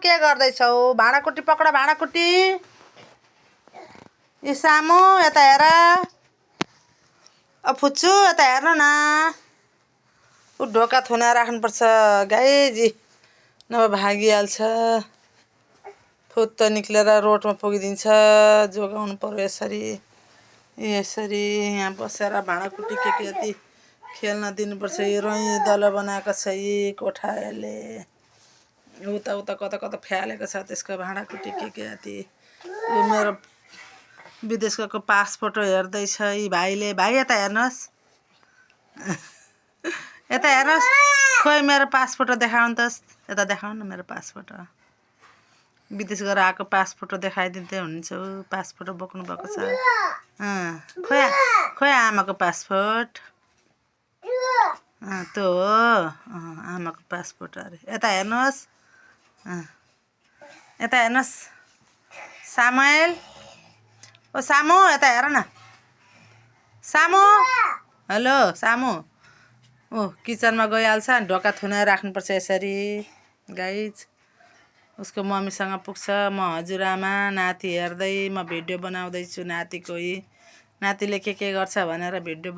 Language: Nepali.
के गर्दैछौ? भाँडाकुटी पक्र भाँडाकुटी। ए सामु यता हेर। फुच्चु यता हेर्न न। ऊ ढोका थुना राख्नुपर्छ गाइजी, नभए भागिहाल्छ। फुत्त निक्लेर रोडमा पुगिदिन्छ। जोगाउनु पर्यो यसरी यसरी। यहाँ बसेर भाँडाकुटी के यति खेल्न दिनुपर्छ। यो रैँदलो बनाएको छ यी कोठाले। उता उता कता कता फ्यालेको छ त्यसको भाँडाकुटी के यति। यो मेरो विदेशको पासपोर्ट हेर्दैछ यी भाइले। भाइ यता हेर्नुहोस्। यता हेर्नुहोस्। खोइ मेरो पासपोर्ट देखाउनुहोस्। यता देखाउनु न मेरो पासपोर्ट। विदेश गएर आएको पासपोर्ट देखाइदिँदै हुन्छ। पासपोर्ट बोक्नु भएको छ। खोइ आमाको पासपोर्ट। त्यो हो आमाको पासपोर्ट अरे। यता हेर्नुहोस्। यता हेर्नुहोस्। सामुएल, ओ सामु यता हेर न। सामु, हेलो सामु। ओ किचनमा गइहाल्छ। ढोका थुनाएर राख्नुपर्छ यसरी गाइज। उसको मम्मीसँग पुग्छ। म हजुरआमा नाति हेर्दै म भिडियो बनाउँदैछु नातिको। नातिले के गर्छ भनेर भिडियो